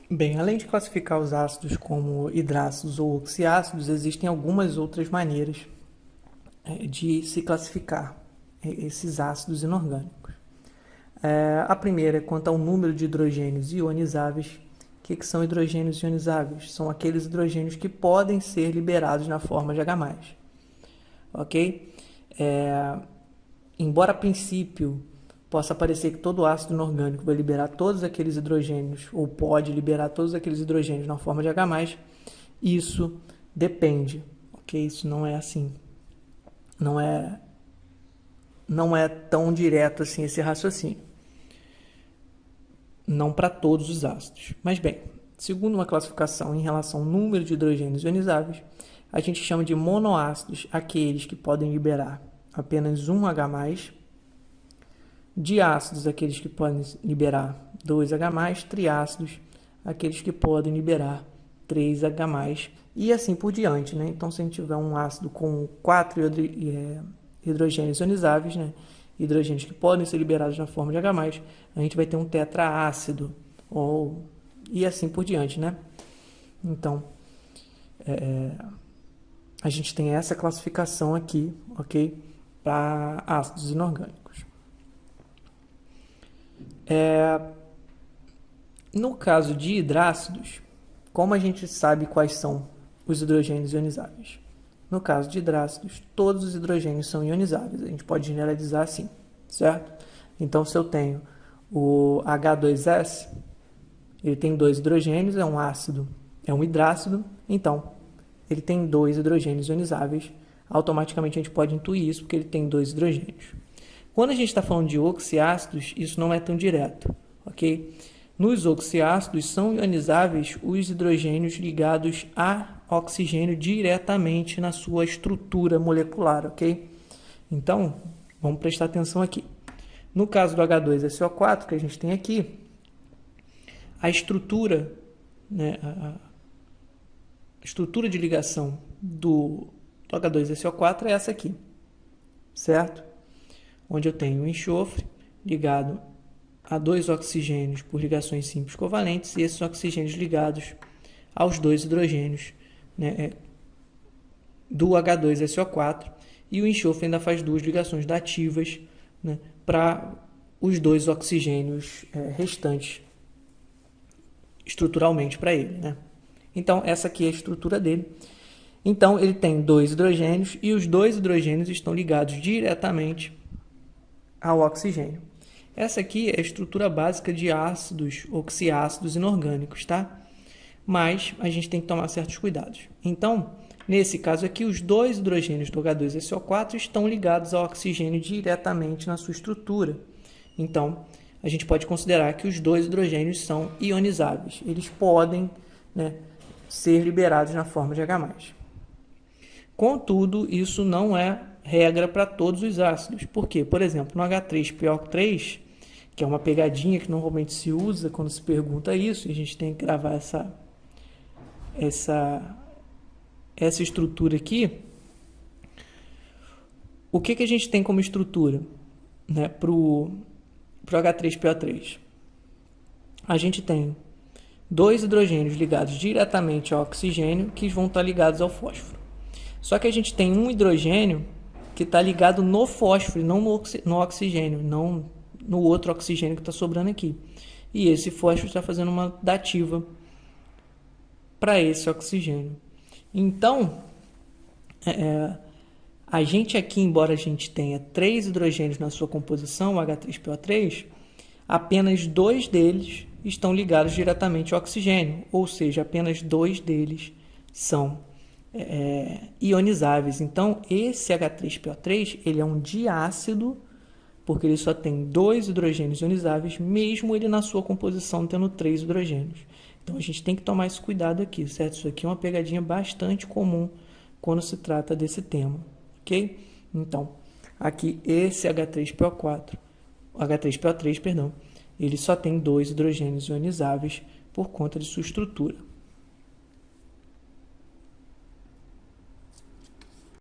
Bem, além de classificar os ácidos como hidrácidos ou oxiácidos, existem algumas outras maneiras de se classificar esses ácidos inorgânicos. A primeira é quanto ao número de hidrogênios ionizáveis. O que são hidrogênios ionizáveis? São aqueles hidrogênios que podem ser liberados na forma de H+. Ok? Embora a princípio possa parecer que todo ácido inorgânico vai liberar todos aqueles hidrogênios, ou pode liberar todos aqueles hidrogênios na forma de H+, isso depende, ok? Isso não é assim. Não é tão direto assim esse raciocínio. Não para todos os ácidos. Mas bem, segundo uma classificação em relação ao número de hidrogênios ionizáveis, a gente chama de monoácidos aqueles que podem liberar apenas um H+, diácidos aqueles que podem liberar 2H+, triácidos aqueles que podem liberar 3H+, e assim por diante, né? Então, se a gente tiver um ácido com 4 hidrogênios ionizáveis, né? Hidrogênios que podem ser liberados na forma de H+, a gente vai ter um tetraácido, e assim por diante, né? Então, a gente tem essa classificação aqui, ok? Para ácidos inorgânicos. No caso de hidrácidos, como a gente sabe quais são os hidrogênios ionizáveis? No caso de hidrácidos, todos os hidrogênios são ionizáveis. A gente pode generalizar assim, certo? Então, se eu tenho o H2S, ele tem 2 hidrogênios, é um ácido, é um hidrácido, então ele tem 2 hidrogênios ionizáveis. Automaticamente a gente pode intuir isso, porque ele tem 2 hidrogênios. Quando a gente está falando de oxiácidos, isso não é tão direto, ok? Nos oxiácidos são ionizáveis os hidrogênios ligados a oxigênio diretamente na sua estrutura molecular, ok? Então, vamos prestar atenção aqui. No caso do H2SO4, que a gente tem aqui, a estrutura, né, a estrutura de ligação do H2SO4 é essa aqui, certo? Onde eu tenho um enxofre ligado a 2 oxigênios por ligações simples covalentes e esses oxigênios ligados aos 2 hidrogênios, né, do H2SO4, e o enxofre ainda faz 2 ligações dativas, né, para os 2 oxigênios restantes estruturalmente para ele, né? Então, essa aqui é a estrutura dele. Então, ele tem 2 hidrogênios e os 2 hidrogênios estão ligados diretamente ao oxigênio. Essa aqui é a estrutura básica de ácidos oxiácidos inorgânicos, tá? Mas a gente tem que tomar certos cuidados. Então, nesse caso aqui, os 2 hidrogênios do H2SO4 estão ligados ao oxigênio diretamente na sua estrutura. Então, a gente pode considerar que os 2 hidrogênios são ionizáveis. Eles podem, né, ser liberados na forma de H+. Contudo, isso não é regra para todos os ácidos. Por quê? Por exemplo, no H3PO3, que é uma pegadinha que normalmente se usa quando se pergunta isso, e a gente tem que gravar essa estrutura aqui. O que a gente tem como estrutura, né, para o H3PO3? A gente tem 2 hidrogênios ligados diretamente ao oxigênio que vão estar ligados ao fósforo. Só que a gente tem um hidrogênio que está ligado no fósforo, não no oxigênio, não no outro oxigênio que está sobrando aqui. E esse fósforo está fazendo uma dativa para esse oxigênio. Então, a gente aqui, embora a gente tenha 3 hidrogênios na sua composição, o H3PO3, apenas 2 deles estão ligados diretamente ao oxigênio, ou seja, apenas 2 deles são ionizáveis. Então, esse H3PO3 ele é um diácido, porque ele só tem 2 hidrogênios ionizáveis, mesmo ele na sua composição tendo 3 hidrogênios. Então, a gente tem que tomar esse cuidado aqui, certo? Isso aqui é uma pegadinha bastante comum quando se trata desse tema, ok? Então, aqui esse H3PO3, ele só tem 2 hidrogênios ionizáveis por conta de sua estrutura.